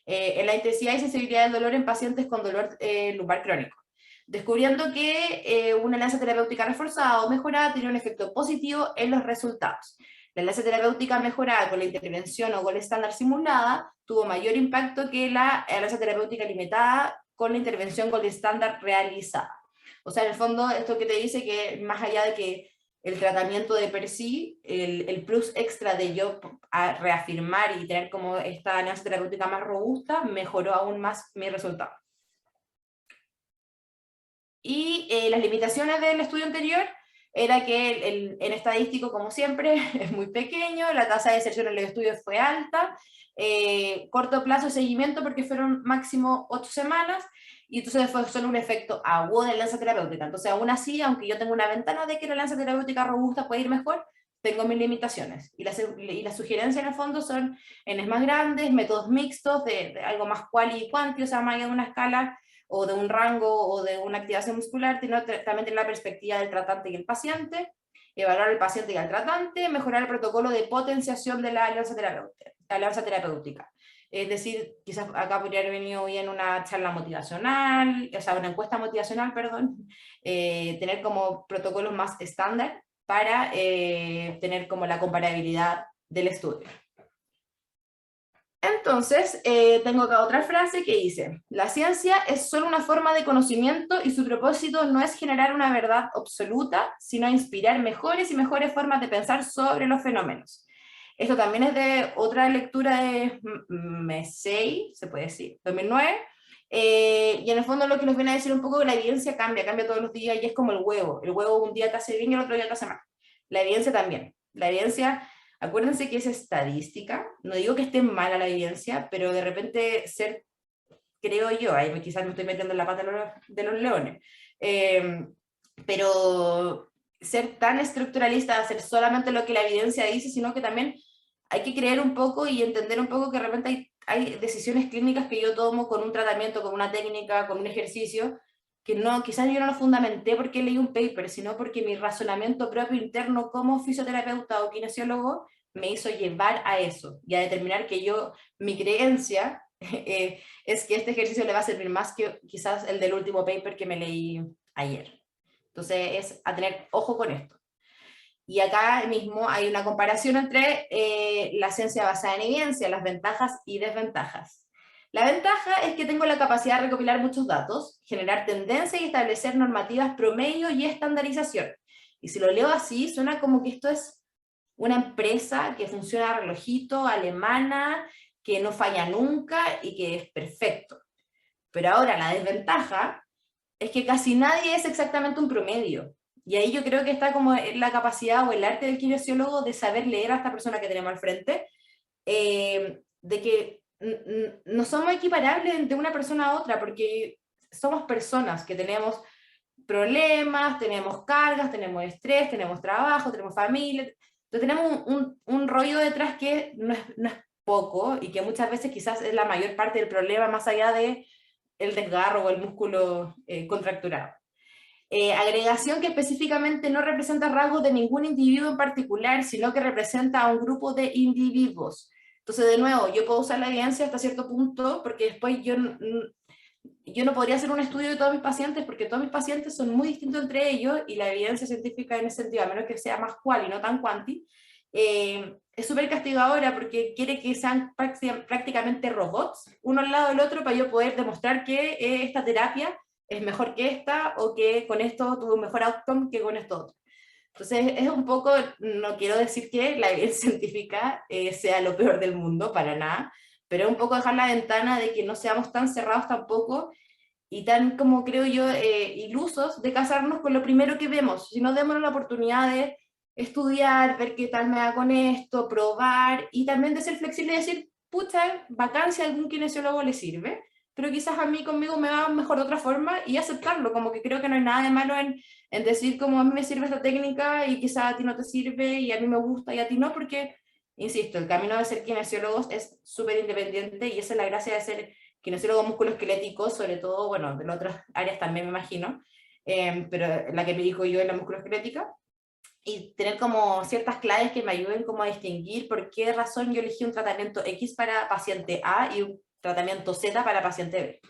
En la intensidad y sensibilidad del dolor en pacientes con dolor lumbar crónico, descubriendo que una alianza terapéutica reforzada o mejorada tenía un efecto positivo en los resultados. La alianza terapéutica mejorada con la intervención o con el estándar simulada tuvo mayor impacto que la alianza terapéutica limitada con la intervención con el estándar realizada. O sea, en el fondo, esto que te dice que más allá de que el tratamiento de per sí, el plus extra de yo a reafirmar y tener como esta alianza terapéutica más robusta, mejoró aún más mi resultado. Y las limitaciones del estudio anterior era que en estadístico, como siempre, es muy pequeño, la tasa de deserción en los estudios fue alta, corto plazo de seguimiento porque fueron máximo 8 semanas, y entonces fue solo un efecto agudo de la alianza terapéutica. Entonces, aún así, aunque yo tengo una ventana de que la alianza terapéutica robusta puede ir mejor, tengo mis limitaciones. Y las sugerencias en el fondo son N más grandes, métodos mixtos, de algo más quali y quanti, o sea, más allá de una escala o de un rango o de una activación muscular, sino también tener la perspectiva del tratante y el paciente, evaluar al paciente y al tratante, mejorar el protocolo de potenciación de la alianza terapéutica. Es decir, quizás acá podría haber venido bien una charla motivacional, o sea, una encuesta motivacional, perdón, tener como protocolos más estándar para tener como la comparabilidad del estudio. Entonces, tengo acá otra frase que dice, la ciencia es solo una forma de conocimiento y su propósito no es generar una verdad absoluta, sino inspirar mejores y mejores formas de pensar sobre los fenómenos. Esto también es de otra lectura de Massey, se puede decir, 2009, y en el fondo lo que nos viene a decir un poco que la evidencia cambia todos los días y es como el huevo un día te hace bien y el otro día te hace mal. La evidencia también, la evidencia... Acuérdense que es estadística, no digo que esté mala la evidencia, pero de repente creo yo, ahí quizás me estoy metiendo en la pata de los leones, pero ser tan estructuralista, hacer solamente lo que la evidencia dice, sino que también hay que creer un poco y entender un poco que de repente hay decisiones clínicas que yo tomo con un tratamiento, con una técnica, con un ejercicio, que no, quizás yo no lo fundamenté porque leí un paper, sino porque mi razonamiento propio interno como fisioterapeuta o kinesiólogo me hizo llevar a eso y a determinar que mi creencia es que este ejercicio le va a servir más que quizás el del último paper que me leí ayer. Entonces es a tener ojo con esto. Y acá mismo hay una comparación entre la ciencia basada en evidencia, las ventajas y desventajas. La ventaja es que tengo la capacidad de recopilar muchos datos, generar tendencias y establecer normativas promedio y estandarización. Y si lo leo así, suena como que esto es una empresa que funciona a relojito, alemana, que no falla nunca y que es perfecto. Pero ahora la desventaja es que casi nadie es exactamente un promedio. Y ahí yo creo que está como la capacidad o el arte del kinesiólogo de saber leer a esta persona que tenemos al frente, de que no somos equiparables de una persona a otra, porque somos personas que tenemos problemas, tenemos cargas, tenemos estrés, tenemos trabajo, tenemos familia, entonces tenemos un rollo detrás que no es poco y que muchas veces quizás es la mayor parte del problema más allá de el desgarro o el músculo contracturado. Agregación que específicamente no representa rasgos de ningún individuo en particular, sino que representa a un grupo de individuos. Entonces, de nuevo, yo puedo usar la evidencia hasta cierto punto, porque después yo no podría hacer un estudio de todos mis pacientes, porque todos mis pacientes son muy distintos entre ellos, y la evidencia científica en ese sentido, a menos que sea más cual y no tan cuanti, es súper castigadora porque quiere que sean prácticamente robots, uno al lado del otro, para yo poder demostrar que esta terapia es mejor que esta, o que con esto tuve un mejor outcome que con esto otro. Entonces es un poco, no quiero decir que la evidencia científica sea lo peor del mundo, para nada, pero es un poco dejar la ventana de que no seamos tan cerrados tampoco, y tan, como creo yo, ilusos de casarnos con lo primero que vemos, si no demos la oportunidad de estudiar, ver qué tal me da con esto, probar, y también de ser flexible y decir, pucha, bacán si a algún kinesiólogo le sirve, pero quizás a mí conmigo me va mejor de otra forma y aceptarlo, como que creo que no hay nada de malo en decir como a mí me sirve esta técnica y quizás a ti no te sirve y a mí me gusta y a ti no, porque, insisto, el camino de ser kinesiólogos es súper independiente y esa es la gracia de ser kinesiólogo musculoesquelético, sobre todo, bueno, de las otras áreas también me imagino, pero la que me dedico yo es la musculoesquelética, y tener como ciertas claves que me ayuden como a distinguir por qué razón yo elegí un tratamiento X para paciente A y un tratamiento Z para paciente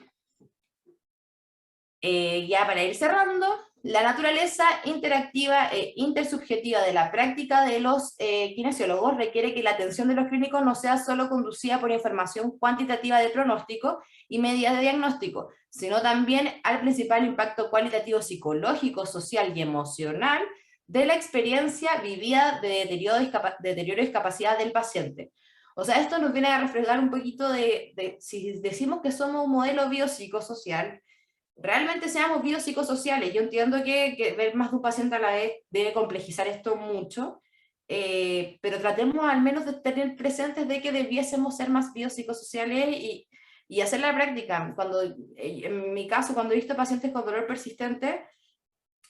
B. Ya para ir cerrando, la naturaleza interactiva e intersubjetiva de la práctica de los kinesiólogos requiere que la atención de los clínicos no sea solo conducida por información cuantitativa de pronóstico y medidas de diagnóstico, sino también al principal impacto cualitativo psicológico, social y emocional de la experiencia vivida de deterioro y discapacidad del paciente. O sea, esto nos viene a reflejar un poquito de si decimos que somos un modelo biopsicosocial, realmente seamos biopsicosociales. Yo entiendo que ver más de un paciente a la vez debe complejizar esto mucho, pero tratemos al menos de tener presentes de que debiésemos ser más biopsicosociales y hacer la práctica. Cuando, en mi caso, cuando he visto pacientes con dolor persistente,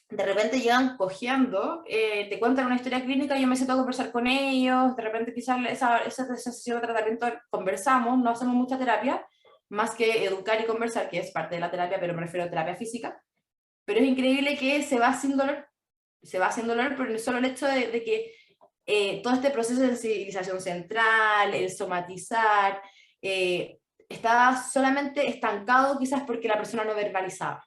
de repente llegan cojeando, te cuentan una historia clínica, yo me siento a conversar con ellos, de repente quizás esa sesión de tratamiento conversamos, no hacemos mucha terapia, más que educar y conversar, que es parte de la terapia, pero me refiero a terapia física, pero es increíble que se va sin dolor, se va sin dolor por solo el hecho de que todo este proceso de sensibilización central, el somatizar, estaba solamente estancado quizás porque la persona no verbalizaba.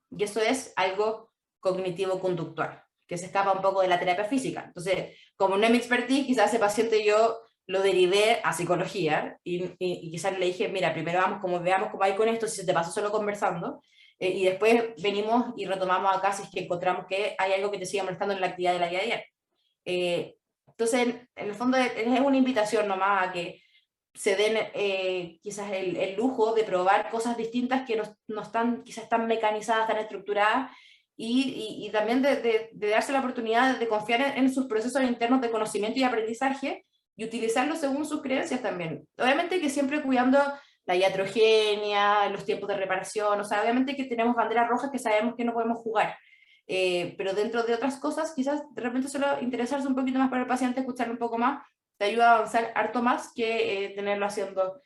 Y eso es algo cognitivo-conductual, que se escapa un poco de la terapia física. Entonces, como no es mi expertise, quizás ese paciente yo lo derivé a psicología y quizás le dije, mira, primero veamos cómo hay con esto, si se te pasó solo conversando, y después venimos y retomamos acá si es que encontramos que hay algo que te siga molestando en la actividad de la día a día. Entonces, en el fondo es una invitación nomás a que se den quizás el lujo de probar cosas distintas que no están quizás tan mecanizadas, tan estructuradas, y también de darse la oportunidad de confiar en sus procesos internos de conocimiento y aprendizaje y utilizarlos según sus creencias también. Obviamente que siempre cuidando la iatrogenia, los tiempos de reparación, o sea, obviamente que tenemos banderas rojas que sabemos que no podemos jugar, pero dentro de otras cosas, quizás de repente solo interesarse un poquito más por el paciente, escucharlo un poco más, te ayuda a avanzar harto más que tenerlo haciendo,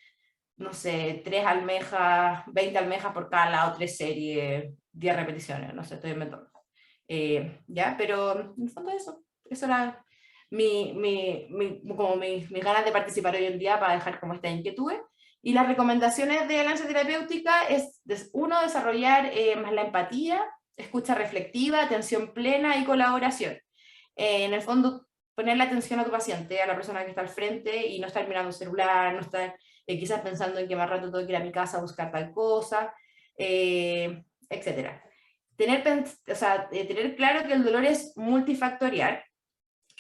no sé, 3 almejas, 20 almejas por cada lado, 3 series, 10 repeticiones, no sé, estoy inventando. ¿Ya? Pero en el fondo eso era como mis ganas de participar hoy en día para dejar como esta inquietud. Y las recomendaciones de Alianza Terapéutica es, uno, desarrollar más la empatía, escucha reflectiva, atención plena y colaboración. En el fondo, poner la atención a tu paciente, a la persona que está al frente y no estar mirando el celular, no estar quizás pensando en que más rato tengo que ir a mi casa a buscar tal cosa, etcétera. Tener claro que el dolor es multifactorial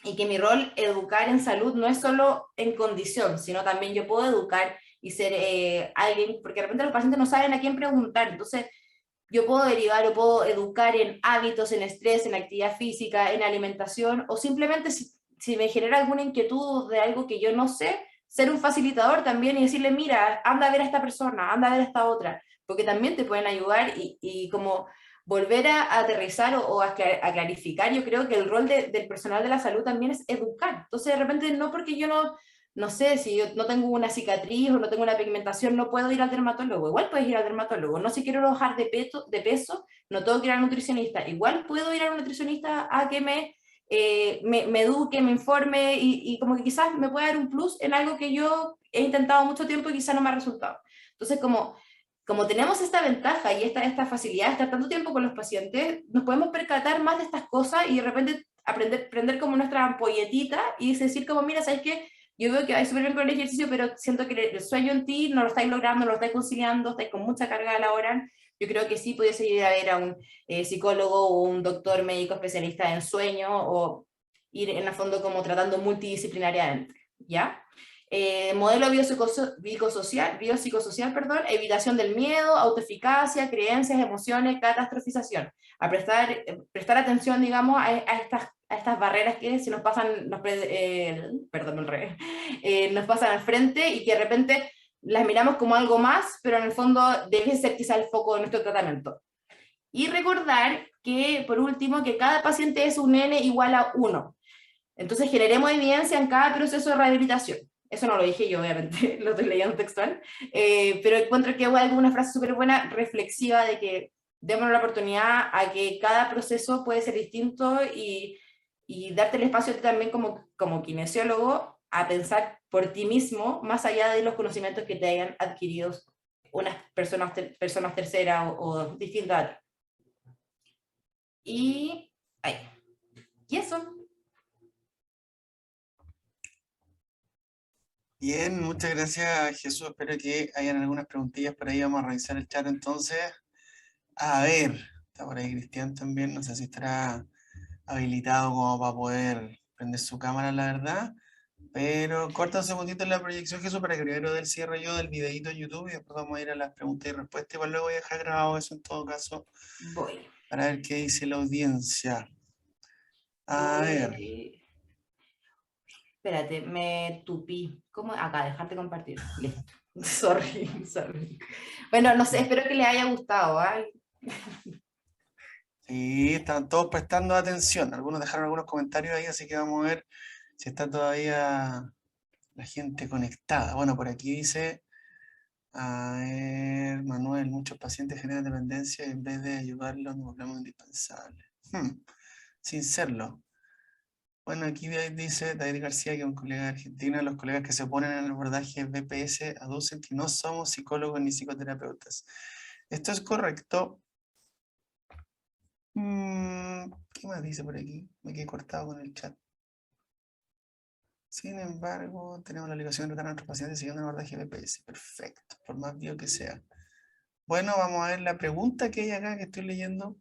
y que mi rol educar en salud no es solo en condición, sino también yo puedo educar y ser alguien, porque de repente los pacientes no saben a quién preguntar, entonces yo puedo derivar o puedo educar en hábitos, en estrés, en actividad física, en alimentación, o simplemente si me genera alguna inquietud de algo que yo no sé, ser un facilitador también y decirle, mira, anda a ver a esta persona, anda a ver a esta otra, porque también te pueden ayudar y como volver a aterrizar o a clarificar. Yo creo que el rol del personal de la salud también es educar. Entonces, de repente, no porque yo no sé, si yo no tengo una cicatriz o no tengo una pigmentación, no puedo ir al dermatólogo. Igual puedes ir al dermatólogo. No, si quiero bajar de peso, no tengo que ir al nutricionista. Igual puedo ir al nutricionista a que me eduque, me informe y como que quizás me pueda dar un plus en algo que yo he intentado mucho tiempo y quizás no me ha resultado. Entonces, como tenemos esta ventaja y esta facilidad de estar tanto tiempo con los pacientes, nos podemos percatar más de estas cosas y de repente aprender como nuestra ampolletita y decir como, mira, ¿sabes qué? Yo veo que vais súper bien con el ejercicio, pero siento que el sueño en ti no lo estáis logrando, no lo estáis conciliando, estáis con mucha carga laboral. Yo creo que sí pudiese ir a ver a un psicólogo o un doctor médico especialista en sueño o ir en el fondo como tratando multidisciplinariamente, ¿ya? Modelo biopsicosocial, perdón, evitación del miedo, autoeficacia, creencias, emociones, catastrofización. A prestar atención, digamos, a a estas barreras que se nos pasan, perdón, al revés, nos pasan al frente y que de repente las miramos como algo más, pero en el fondo debe ser quizá el foco de nuestro tratamiento. Y recordar que, por último, que cada paciente es un N igual a 1. Entonces generemos evidencia en cada proceso de rehabilitación. Eso no lo dije yo, obviamente, lo estoy leyendo textual, pero encuentro que hay una frase súper buena, reflexiva, de que démonos la oportunidad a que cada proceso puede ser distinto y darte el espacio también como kinesiólogo a pensar por ti mismo, más allá de los conocimientos que te hayan adquirido unas personas terceras o distintas a ti. Y, ay, y eso. Bien, muchas gracias, Jesús. Espero que hayan algunas preguntillas por ahí. Vamos a revisar el chat entonces. A ver, está por ahí Cristian también. No sé si estará habilitado como para poder prender su cámara, la verdad. Pero corta un segundito en la proyección, Jesús, para que primero del cierre yo del videito en YouTube y después vamos a ir a las preguntas y respuestas. Igual luego voy a dejar grabado eso en todo caso Voy. para ver qué dice la audiencia. A ver. Voy. Espérate, me tupí. ¿Cómo? Acá, dejarte compartir. Listo. Sorry, sorry. Bueno, no sé, espero que les haya gustado. ¿Ah? Sí, están todos prestando atención. Algunos dejaron algunos comentarios ahí, así que vamos a ver si está todavía la gente conectada. Bueno, por aquí dice, a ver, Manuel, muchos pacientes generan dependencia y en vez de ayudarlos nos volvemos indispensables. Sin serlo. Bueno, aquí dice David García, que es un colega de Argentina, los colegas que se oponen al abordaje BPS aducen que no somos psicólogos ni psicoterapeutas. Esto es correcto. ¿Qué más dice por aquí? Me quedé cortado con el chat. Sin embargo, tenemos la obligación de tratar a nuestros pacientes siguiendo el abordaje BPS. Perfecto, por más bio que sea. Bueno, vamos a ver la pregunta que hay acá que estoy leyendo.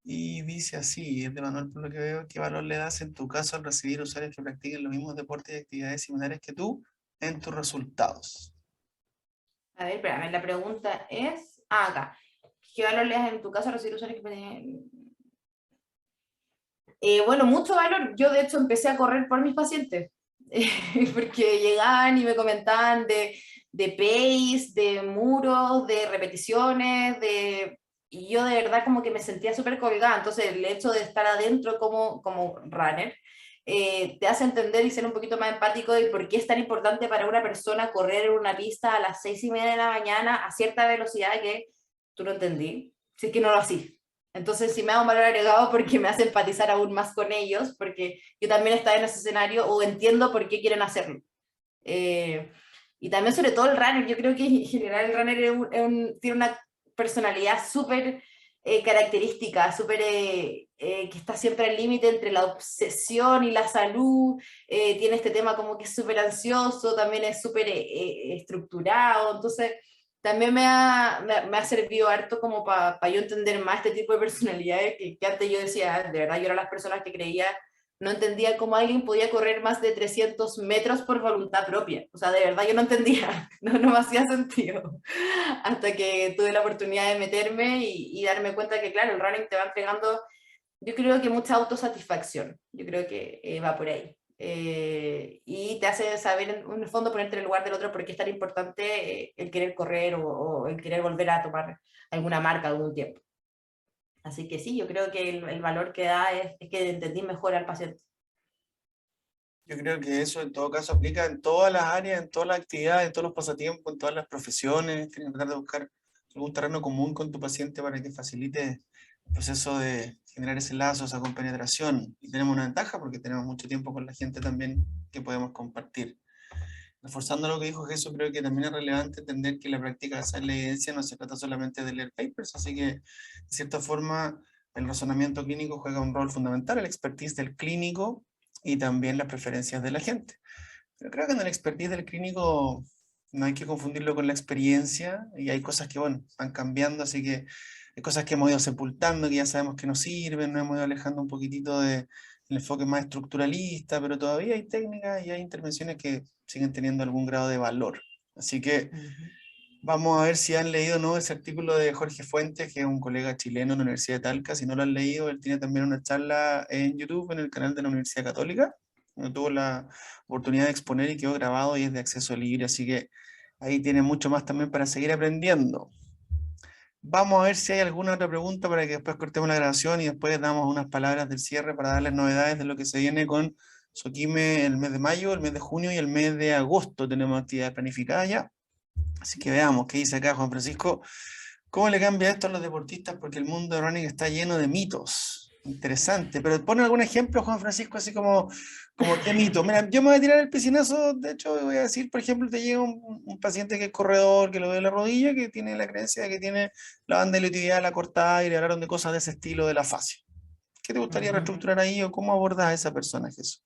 Y dice así, es de Manuel por lo que veo, ¿qué valor le das en tu caso al recibir usuarios que practiquen los mismos deportes y actividades similares que tú en tus resultados? A ver, espérame, la pregunta es. Ah, acá. ¿Qué valor le das en tu caso a recibir usuarios que bueno, mucho valor. Yo de hecho empecé a correr por mis pacientes, porque llegaban y me comentaban de pace, de muros, de repeticiones, y yo de verdad como que me sentía súper colgada. Entonces el hecho de estar adentro como runner te hace entender y ser un poquito más empático de por qué es tan importante para una persona correr en una pista a las 6:30 de la mañana a cierta velocidad que tú no entendí, si es que no lo hacías. Entonces sí me da un valor agregado porque me hace empatizar aún más con ellos, porque yo también estaba en ese escenario o entiendo por qué quieren hacerlo. Y también sobre todo el runner, yo creo que en general el runner tiene una personalidad súper característica, súper que está siempre al límite entre la obsesión y la salud, tiene este tema como que es súper ansioso, también es súper estructurado, entonces también me ha servido harto como para yo entender más este tipo de personalidades que antes yo decía, de verdad yo era las personas que creía, no entendía cómo alguien podía correr más de 300 metros por voluntad propia. O sea, de verdad yo no entendía, no me hacía sentido. Hasta que tuve la oportunidad de meterme y darme cuenta que, claro, el running te va entregando, yo creo que mucha autosatisfacción. Yo creo que va por ahí. Y te hace saber, en el fondo, ponerte en el lugar del otro porque es tan importante el querer correr o el querer volver a tomar alguna marca algún tiempo. Así que sí, yo creo que el valor que da es que entendí mejor al paciente. Yo creo que eso en todo caso aplica en todas las áreas, en todas las actividades, en todos los pasatiempos, en todas las profesiones. Tienes que tratar de buscar algún terreno común con tu paciente para que facilite el proceso de generar ese lazo, esa compenetración. Y tenemos una ventaja porque tenemos mucho tiempo con la gente también que podemos compartir. Reforzando lo que dijo Jesús, creo que también es relevante entender que la práctica basada en la evidencia no se trata solamente de leer papers, así que de cierta forma el razonamiento clínico juega un rol fundamental, el expertise del clínico y también las preferencias de la gente. Pero creo que en el expertise del clínico no hay que confundirlo con la experiencia y hay cosas que, bueno, van cambiando, así que hay cosas que hemos ido sepultando, que ya sabemos que no sirven, nos hemos ido alejando un poquitito del enfoque más estructuralista, pero todavía hay técnicas y hay intervenciones que siguen teniendo algún grado de valor. Así que Vamos a ver si han leído o no ese artículo de Jorge Fuentes, que es un colega chileno en la Universidad de Talca. Si no lo han leído, él tiene también una charla en YouTube, en el canal de la Universidad Católica. Tuvo la oportunidad de exponer y quedó grabado y es de acceso libre, así que ahí tiene mucho más también para seguir aprendiendo. Vamos a ver si hay alguna otra pregunta para que después cortemos la grabación y después damos unas palabras del cierre para darles novedades de lo que se viene con Soquime el mes de mayo, el mes de junio y el mes de agosto. Tenemos actividades planificadas ya. Así que veamos qué dice acá Juan Francisco. ¿Cómo le cambia esto a los deportistas? Porque el mundo de running está lleno de mitos. Interesante. Pero pone algún ejemplo, Juan Francisco, así como qué mito. Mira, yo me voy a tirar el piscinazo. De hecho, voy a decir, por ejemplo, te llega un paciente que es corredor, que lo ve en la rodilla, que tiene la creencia de que tiene la banda iliotibial la cortada y le hablaron de cosas de ese estilo de la fascia. ¿Qué te gustaría Ujú. reestructurar ahí o cómo abordas a esa persona, Jesús?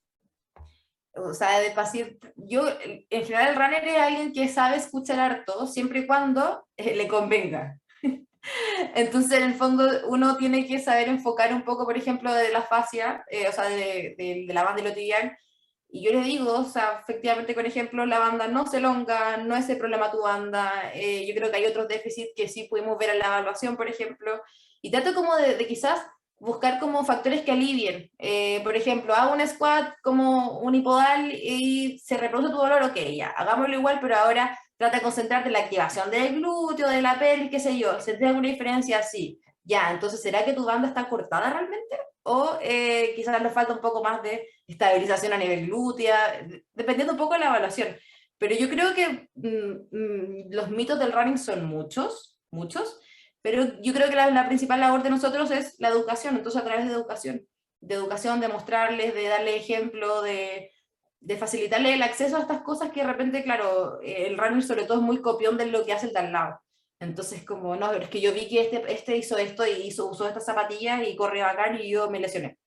O sea, de paciente, yo, en general el runner es alguien que sabe escuchar harto, siempre y cuando le convenga. Entonces, en el fondo, uno tiene que saber enfocar un poco, por ejemplo, de la fascia, o sea, de la banda iliotibial. Y yo le digo, o sea, efectivamente, con ejemplo, la banda no se elonga, no es el problema tu banda. Yo creo que hay otros déficits que sí pudimos ver en la evaluación, por ejemplo. Y trato como de quizás buscar como factores que alivien. Por ejemplo, hago un squat como unipodal y se reproduce tu dolor, ok, ya, hagámoslo igual, pero ahora trata de concentrarte en la activación del glúteo, de la pelvis, qué sé yo. ¿Se tiene alguna diferencia? Sí. Ya, entonces, ¿será que tu banda está cortada realmente? O quizás le falta un poco más de estabilización a nivel glútea, dependiendo un poco de la evaluación. Pero yo creo que los mitos del running son muchos, muchos, pero yo creo que la principal labor de nosotros es la educación, entonces a través de educación, de mostrarles, de darle ejemplo, de facilitarle el acceso a estas cosas que de repente, claro, el running sobre todo es muy copión de lo que hace el de al lado. Entonces, como, no, pero es que yo vi que este hizo esto y usó estas zapatillas y corrió bacán y yo me lesioné.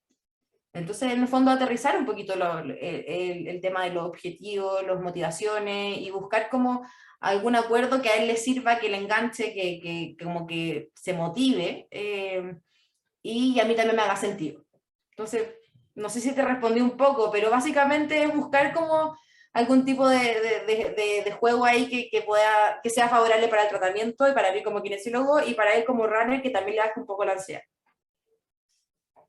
Entonces, en el fondo, aterrizar un poquito el tema de los objetivos, las motivaciones y buscar como algún acuerdo que a él le sirva, que le enganche, que como que se motive y a mí también me haga sentido. Entonces, no sé si te respondí un poco, pero básicamente es buscar como algún tipo de juego ahí que sea favorable para el tratamiento y para mí como kinesiólogo y para él como runner que también le haga un poco la ansiedad.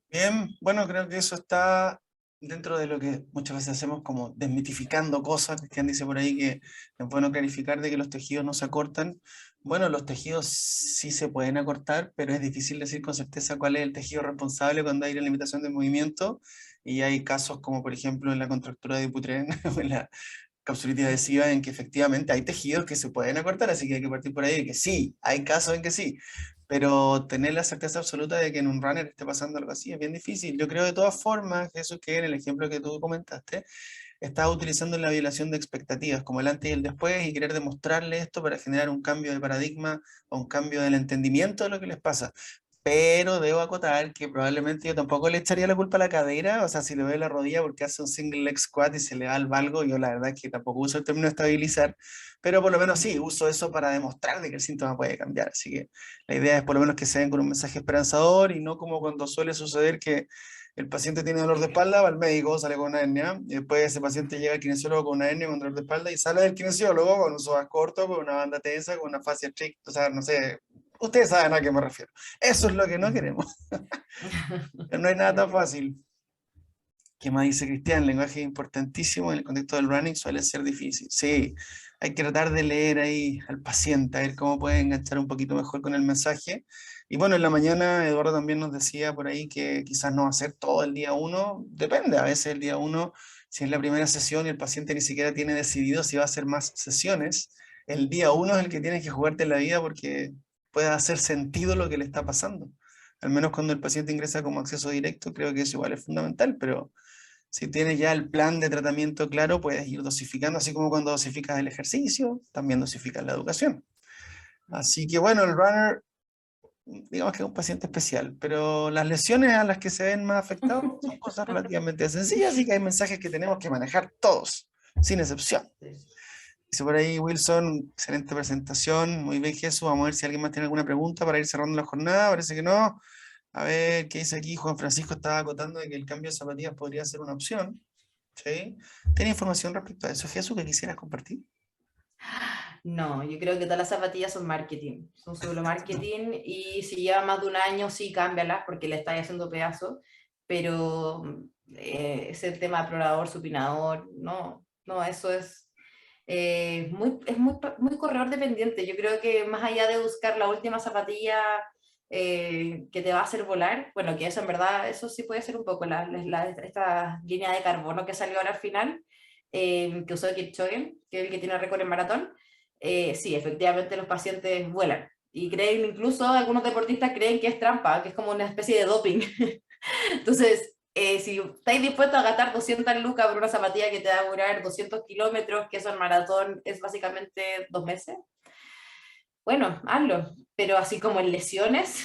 Bien, bueno, creo que eso está dentro de lo que muchas veces hacemos como desmitificando cosas. Cristian dice por ahí que es bueno clarificar de que los tejidos no se acortan. Bueno, los tejidos sí se pueden acortar, pero es difícil decir con certeza cuál es el tejido responsable cuando hay una limitación de movimiento. Y hay casos como por ejemplo en la contractura de Dupuytren o en la capsulitis adhesiva en que efectivamente hay tejidos que se pueden acortar, así que hay que partir por ahí de que sí, hay casos en que sí, pero tener la certeza absoluta de que en un runner esté pasando algo así es bien difícil. Yo creo de todas formas, Jesús, que en el ejemplo que tú comentaste, estás utilizando la violación de expectativas como el antes y el después y querer demostrarle esto para generar un cambio de paradigma o un cambio del entendimiento de lo que les pasa. Pero debo acotar que probablemente yo tampoco le echaría la culpa a la cadera, o sea, si le veo la rodilla porque hace un single leg squat y se le da el valgo, yo la verdad es que tampoco uso el término estabilizar, pero por lo menos sí, uso eso para demostrar de que el síntoma puede cambiar. Así que la idea es por lo menos que se den con un mensaje esperanzador y no como cuando suele suceder que el paciente tiene dolor de espalda, va al médico, sale con una hernia, y después ese paciente llega al kinesiólogo con una hernia, con dolor de espalda, y sale del kinesiólogo con un psoas corto, con una banda tensa, con una fascia estricta, o sea, no sé, ustedes saben a qué me refiero. Eso es lo que no queremos. Pero no hay nada tan fácil. ¿Qué más dice Cristian? El lenguaje es importantísimo en el contexto del running, suele ser difícil. Sí, hay que tratar de leer ahí al paciente, a ver cómo puede enganchar un poquito mejor con el mensaje. Y bueno, en la mañana Eduardo también nos decía por ahí que quizás no hacer todo el día uno, depende, a veces el día uno, si es la primera sesión y el paciente ni siquiera tiene decidido si va a hacer más sesiones, el día uno es el que tienes que jugarte la vida porque pueda hacer sentido lo que le está pasando. Al menos cuando el paciente ingresa como acceso directo, creo que eso igual es fundamental, pero si tienes ya el plan de tratamiento claro, puedes ir dosificando, así como cuando dosificas el ejercicio, también dosificas la educación. Así que bueno, el runner, digamos que es un paciente especial, pero las lesiones a las que se ven más afectados son cosas relativamente sencillas, así que hay mensajes que tenemos que manejar todos, sin excepción. Dice por ahí Wilson, excelente presentación, muy bien Jesús, vamos a ver si alguien más tiene alguna pregunta para ir cerrando la jornada, parece que no. A ver, ¿qué dice aquí? Juan Francisco estaba acotando de que el cambio de zapatillas podría ser una opción. ¿Sí? ¿Tiene información respecto a eso, Jesús, que quisieras compartir? No, yo creo que todas las zapatillas son marketing, son solo marketing y si lleva más de un año sí cámbialas porque le estáis haciendo pedazos, pero ese tema explorador, supinador, no, no, eso es muy corredor dependiente. Yo creo que más allá de buscar la última zapatilla que te va a hacer volar, bueno, que eso en verdad, eso sí puede ser un poco esta línea de carbono que salió ahora al final, que usó Kipchoge, que es el que tiene récord en maratón. Sí, efectivamente los pacientes vuelan. Y creen, incluso algunos deportistas creen que es trampa, que es como una especie de doping. Entonces, si estáis dispuestos a gastar 200 lucas por una zapatilla que te va a durar 200 kilómetros, que eso en maratón es básicamente 2 meses, bueno, hazlo. Pero así como en lesiones,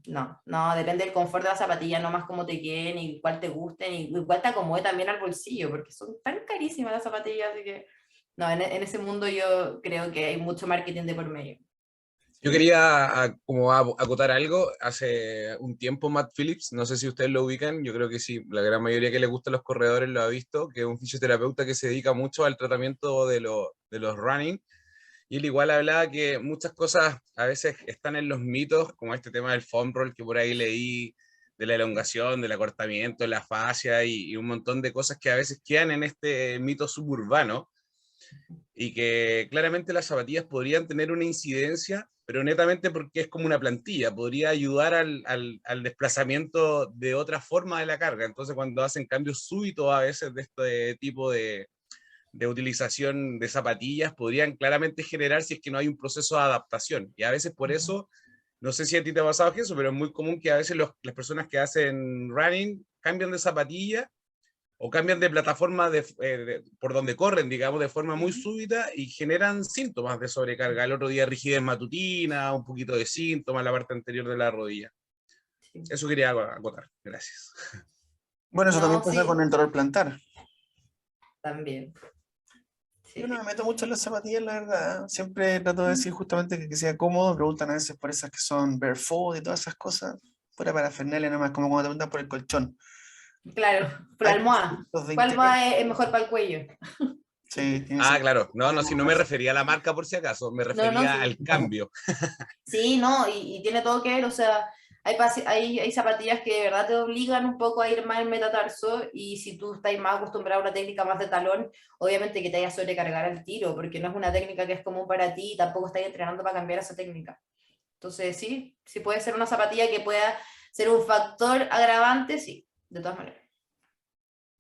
no, no, depende del confort de la zapatilla, no más cómo te queden y cuál te gusten y cuál te acomode también al bolsillo, porque son tan carísimas las zapatillas, así que no, en ese mundo yo creo que hay mucho marketing de por medio. Yo quería como acotar algo. Hace un tiempo Matt Phillips, no sé si ustedes lo ubican, yo creo que sí, la gran mayoría que le gustan los corredores lo ha visto, que es un fisioterapeuta que se dedica mucho al tratamiento de los running. Y él igual hablaba que muchas cosas a veces están en los mitos, como este tema del foam roll que por ahí leí, de la elongación, del acortamiento, de la fascia y un montón de cosas que a veces quedan en este mito suburbano y que claramente las zapatillas podrían tener una incidencia, pero netamente porque es como una plantilla, podría ayudar al desplazamiento de otra forma de la carga. Entonces cuando hacen cambios súbitos a veces de este tipo de utilización de zapatillas, podrían claramente generar si es que no hay un proceso de adaptación. Y a veces por eso, no sé si a ti te ha pasado que eso, pero es muy común que a veces las personas que hacen running cambian de zapatilla o cambian de plataforma por donde corren, digamos, de forma muy súbita y generan síntomas de sobrecarga. El otro día rigidez matutina, un poquito de síntomas en la parte anterior de la rodilla. Sí. Eso quería acotar. Gracias. Bueno, eso también No, pasa con sí, el dolor plantar. también. Yo no Sí. me meto mucho en las zapatillas, la verdad. Siempre trato de decir justamente que sea cómodo. Preguntan a veces por esas que son barefoot y todas esas cosas. Pura parafernalia nada más, como cuando te preguntan por el colchón. Claro, por la Hay almohada. productos de ¿Cuál interés. almohada es mejor para el cuello? Sí, tiene Ah, sentido. claro. No, no, si no me Además, refería a la marca por si acaso, me No, no, refería al sí. cambio. Sí, no, y tiene todo que ver, o sea, hay zapatillas que de verdad te obligan un poco a ir más en metatarso y si tú estás más acostumbrado a una técnica más de talón, obviamente que te vayas a sobrecargar al tiro, porque no es una técnica que es común para ti y tampoco estás entrenando para cambiar esa técnica. Entonces, sí, sí puede ser una zapatilla que pueda ser un factor agravante, sí, de todas maneras.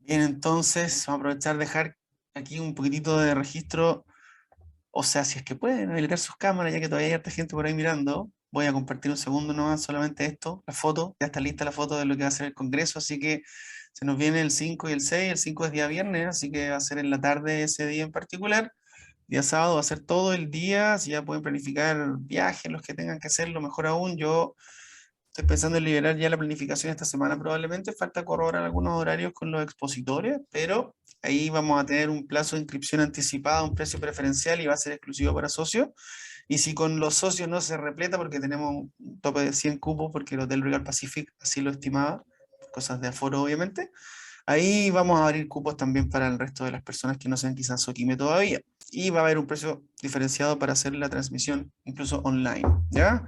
bien, entonces vamos a aprovechar de dejar aquí un poquitito de registro. O sea, si es que pueden habilitar sus cámaras, ya que todavía hay harta gente por ahí mirando, voy a compartir un segundo nomás, solamente esto, la foto, ya está lista la foto de lo que va a ser el congreso, así que se nos viene el 5 y el 6. El 5 es día viernes, así que va a ser en la tarde ese día en particular. Día sábado va a ser todo el día, si ya pueden planificar viajes, los que tengan que hacerlo, mejor aún. Yo estoy pensando en liberar ya la planificación esta semana probablemente, falta corroborar algunos horarios con los expositores, pero ahí vamos a tener un plazo de inscripción anticipada, un precio preferencial y va a ser exclusivo para socios. Y si con los socios no se repleta, porque tenemos un tope de 100 cupos, porque el Hotel Regal Pacific así lo estimaba, cosas de aforo obviamente, ahí vamos a abrir cupos también para el resto de las personas que no sean quizás Soquime todavía. Y va a haber un precio diferenciado para hacer la transmisión, incluso online, ¿ya?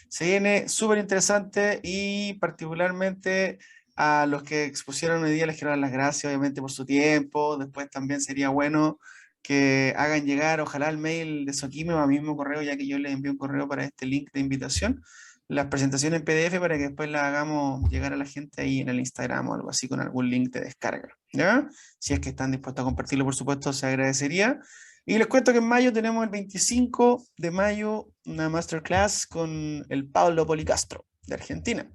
Se viene súper interesante y particularmente a los que expusieron hoy día les quiero dar las gracias, obviamente, por su tiempo. Después también sería bueno que hagan llegar, ojalá, el mail de Soquime o a mi mismo correo, ya que yo les envío un correo para este link de invitación, las presentaciones en PDF para que después las hagamos llegar a la gente ahí en el Instagram o algo así con algún link de descarga, ¿ya? Si es que están dispuestos a compartirlo, por supuesto, se agradecería. Y les cuento que en mayo tenemos el 25 de mayo una masterclass con el Pablo Policastro de Argentina.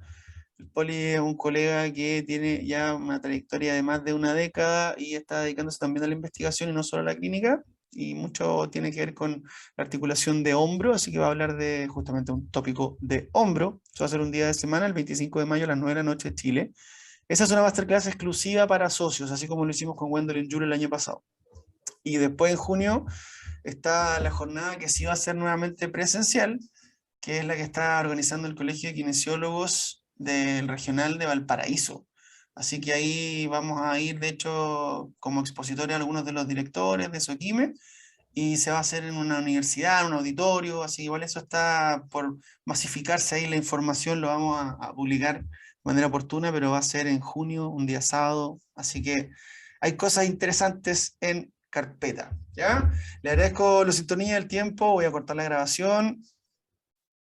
El Poli es un colega que tiene ya una trayectoria de más de una década y está dedicándose también a la investigación y no solo a la clínica. Y mucho tiene que ver con la articulación de hombro, así que va a hablar de justamente un tópico de hombro. Eso va a ser un día de semana, el 25 de mayo a las 9 de la noche de Chile. Esa es una masterclass exclusiva para socios, así como lo hicimos con Gwendolyn Jure el año pasado. Y después en junio está la jornada que sí va a ser nuevamente presencial, que es la que está organizando el Colegio de Kinesiólogos del Regional de Valparaíso. Así que ahí vamos a ir, de hecho, como expositores algunos de los directores de Soquime, y se va a hacer en una universidad, en un auditorio, así igual eso está por masificarse ahí la información, lo vamos a publicar de manera oportuna, pero va a ser en junio, un día sábado, así que hay cosas interesantes en carpeta, ¿ya? Le agradezco la sintonía, el tiempo, voy a cortar la grabación